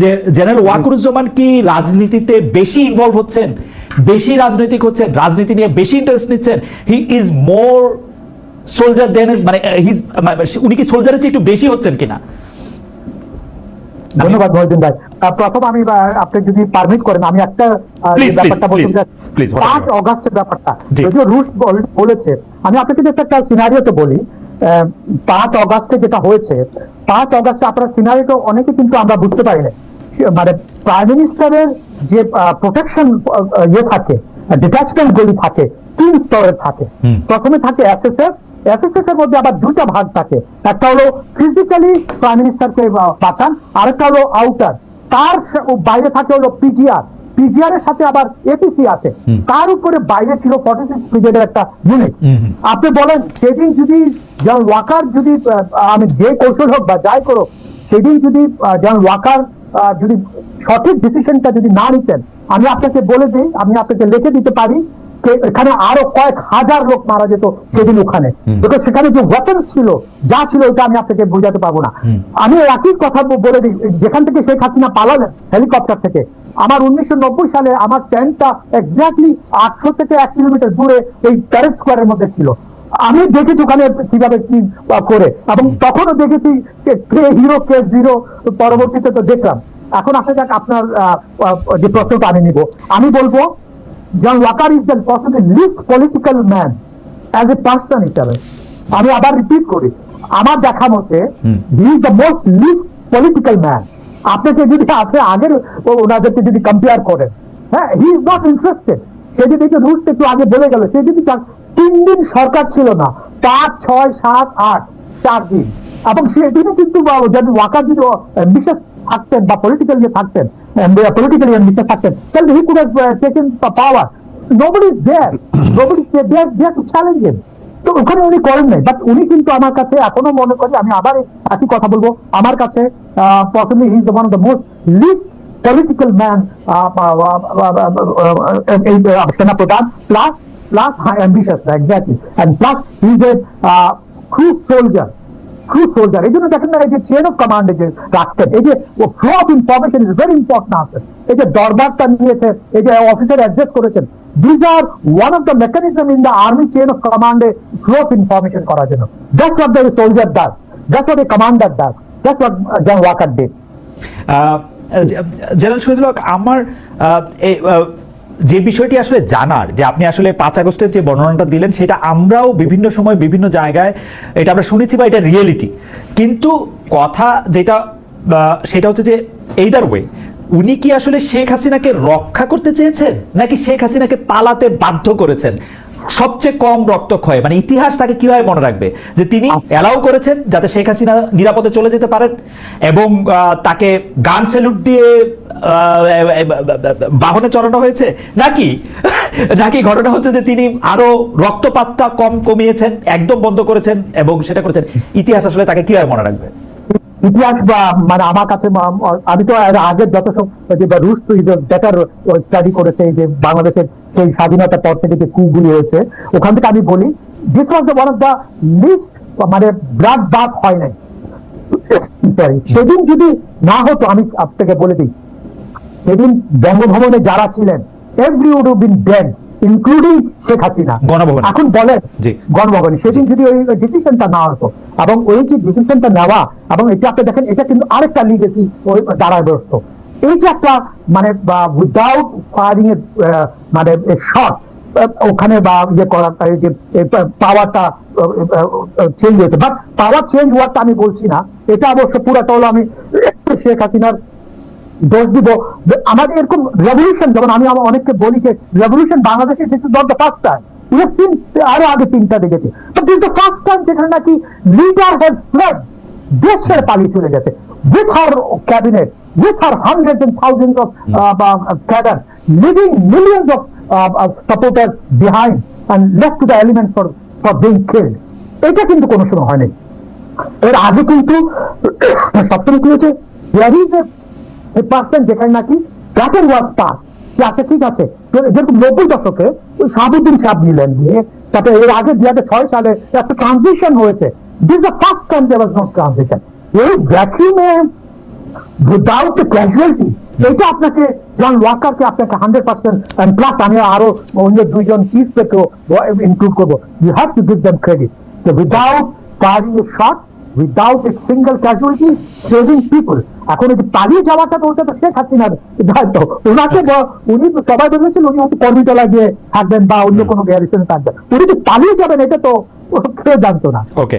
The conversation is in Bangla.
যে জেনারেল ওয়াকারুজ্জামান কি রাজনীতিতে বেশি ইনভলভ হচ্ছেন, বেশি রাজনৈতিক হচ্ছেন, রাজনীতি নিয়ে বেশি ইন্টারেস্ট নিচ্ছেন? হি ইজ মোর সোলজার দেন, মানে উনি কি সোলজারের চেয়ে একটু বেশি হচ্ছেন কিনা? ধন্যবাদ মহিউদ্দিন ভাই। প্রথম আমি, আপনি যদি পারমিট করেন, আমি একটা ব্যাপারটা বলতে চাই। 5 অগাস্টের ব্যাপারটা যদিও রুশ বলেছে, আমি আপনাকে just একটা সিনারিওতে বলি। 5 অগাস্টে যেটা হয়েছে, 5 অগাস্টে আপনার সিনারিওটা অনেকে কিন্তু আমরা বুঝতে পারি না। মানে প্রাইম মিনিস্টারের যে প্রোটেকশন ইয়ে থাকে, ডিটাচমেন্ট গুলি থাকে 3 স্তরের থাকে। প্রথমে থাকে এসএসএফ, এসএসএফ এর মধ্যে আবার 2টা ভাগ থাকে। একটা হলো ফিজিক্যালি প্রাইম মিনিস্টারকে বাঁচান, আরেকটা হলো আউটার। তার বাইরে থাকে হলো পিজিআর, পিজিআর এর সাথে আবার এপিসি আছে। তার উপরে বাইরে ছিল 46 ব্রিগেডের একটা ইউনিট। আপনি বলেন সেদিন যদি যেমন ওয়াকার, যদি আমি যে কৌশল হোক বা যাই করো, সেদিন যদি যেমন ওয়াকার যদি সঠিক ডিসিশনটা যদি না নিতেন, আমি আপনাকে বলে দিই, আমি আপনাকে লিখে দিতে পারি এখানে আরো কয়েক হাজার লোক মারা যেত সেদিন ওখানে। সেখানে যে ওয়েপন্স ছিল, যা ছিল, ওটা আমি আপনাকে বোঝাতে পারবো না। আমি একই কথা বলে দিই, যেখান থেকে শেখ হাসিনা পালালেন হেলিকপ্টার থেকে, আমার 1990 সালে আমার টেন্টটা এক্স্যাক্টলি 800 থেকে 1 কিলোমিটার দূরে ওই প্যারেড স্কোয়ারের মধ্যে ছিল। আমি দেখেছি ওখানে কিভাবে কি করে, এবং তখনও দেখেছি কে হিরো কে জিরো, পরবর্তীতে তো দেখলাম। এখন আসা যাক আপনার যে প্রশ্নটা আমি নিব, আমি বলবো John Walker is the possibly least political man as a person হিসাবে। আমি আবার রিপিট করি, আমার দেখা মতে he is the most least political man। আপনাকে যদি আপনি আগের ওনাদেরকে যদি কম্পেয়ার করেন, হ্যাঁ, he is not interested। সে যদি রুশ একটু আগে বলে গেল, সে যদি 3 দিন সরকার ছিল না, 5, 6, 7, 8 4 দিন, এবং সেদিনও কিন্তু যদি ওয়াকার যদি বিশেষ থাকতেন বা পলিটিক্যাল ইয়ে থাকতেন, politically ambitious থাকতেন, তাহলে he could have taken power. Nobody is there, nobody is there to challenge him। তো ওখানে উনি করেন নাই, বাট উনি কিন্তু আমার কাছে এখনো মনে করি, আমি আবার একই কথা বলবো, আমার কাছে possibly he is one of the most least political man সেনা প্রধান, plus ambitious, exactly, and plus he is a true soldier। এই জন্য দেখেন না, এই যে চেন অফ কমান্ডে যে রাখতেন, এই যে flow of information is very important আছে। এই যে দরবারটা নিয়েছে, এই যে অফিসার অ্যাডজাস্ট করেছেন, this are one of the mechanism in the army chain of কমান্ডে ফ্লো অফ ইনফরমেশন করার জন্য। That's what the soldier does, that's what a commander does, that's what John Walker did. General Shahidul Haque, আমার যে বিষয়টি আসলে জানার, যে আপনি আসলে 5 আগস্টের যে বর্ণনাটা দিলেন, সেটা আমরাও বিভিন্ন সময় বিভিন্ন জায়গায় এটা আমরা শুনেছি বা এটা রিয়েলিটি, কিন্তু কথা যেটা সেটা হচ্ছে যে এইদার ওয়ে উনি কি আসলে শেখ হাসিনাকে রক্ষা করতে চেয়েছেন, নাকি শেখ হাসিনাকে পালাতে বাধ্য করেছেন? সবচেয়ে কম রক্তক্ষয়, মানে ইতিহাস তাকে কিভাবে মনে রাখবে যে তিনি অ্যালাউ করেছেন যাতে শেখ হাসিনা নিরাপদে চলে যেতে পারেন, এবং তাকে গান স্যালুট দিয়ে বাহনে চড়ানো হয়েছে, নাকি ঘটনা হচ্ছে যে তিনি আরো রক্তপাতটা কমিয়েছেন, একদম বন্ধ করেছেন এবং সেটা করেছেন? ইতিহাস আসলে তাকে কিভাবে মনে রাখবে? ইতিহাস মানে আমার কাছে, আমি তো আগের যত সব রুশ তো বেটার স্টাডি করেছে, যে বাংলাদেশের সেই স্বাধীনতার পর থেকে যে কুগুলি হয়েছে, ওখান থেকে আমি বলি this was one of the list, মানে ব্লাড বাথ হয় নাই। সেদিন যদি না হতো, আমি আপনাকে বলে দিই, সেদিন বঙ্গভবনে যারা ছিলেন every would have been dead, including Sheikh Hasina. Ganabhaban, এখন বলেন গণভবনে সেদিন যদি ওই ডিসিশনটা না হতো, এবং ওই যে ডিসিশনটা নেওয়া, এবং এটা আপনি দেখেন, এটা কিন্তু আরেকটা লিগেসি দাঁড়ায় বসতো। এই যে একটা মানে উইদাউট ফায়ারিং এর মানে শট ওখানে বা ইয়ে করার, যে পাওয়ারটা চেঞ্জ হয়েছে, বাট পাওয়ার চেঞ্জ হওয়ারটা আমি বলছি না, এটা অবশ্য পুরাটা হলো আমি শেখ হাসিনার দোষ দিব। আমাদের এরকম রেভলিউশন, যেমন আমি অনেককে বলি যে রেভলিউশন বাংলাদেশে this is not the first time, we have seen আরো আগে 3টা দেখেছি, but this the first time যেখানে নাকি লিডার হ্যাজ ফ্লেড, দেশ ছেড়ে পালিয়ে চলে গেছে, with her cabinet, with her hundreds and thousands of cadres, leaving millions of supporters behind and left to the elements for being killed। এটা কিন্তু কোনো সময় হয়নি। এর আগে কিন্তু সবসময় কি হয়েছে, there is a person যেখানে নাকি প্যাটার্ন ওয়াজ পাস, আচ্ছা ঠিক আছে, যেরকম 90 দশকে ওই শাহাবুদ্দিন সাহেব নিলেন দিয়ে, তারপরে এর আগে 2006 সালে একটা ট্রানজিশন হয়েছে। This the first time there was no transition. এই ভ্যাকুয়ামে উইদাউট দ্য ক্যাজুয়ালিটি, এটা আপনাকে জন ওয়াকারকে আপনাকে 100% এন্ড প্লাস আমি আরো অন্য দুইজন চিফ পেকেও ইনক্লুড করবো, you have to give them credit without firing a shot, without a single casualty, saving people. এখন এই পালিয়ে যাওয়াটা তো ওটা তো শেখ হাসিনার দায়িত্ব। ওনাকে উনি সবাই ভেবেছিল উনি হয়তো কর্মীতলা গিয়ে থাকবেন বা অন্য কোনো গ্যারিসনে থাকবেন, উনি যে পালিয়ে যাবেন এটা তো কেউ জানতো না। ওকে।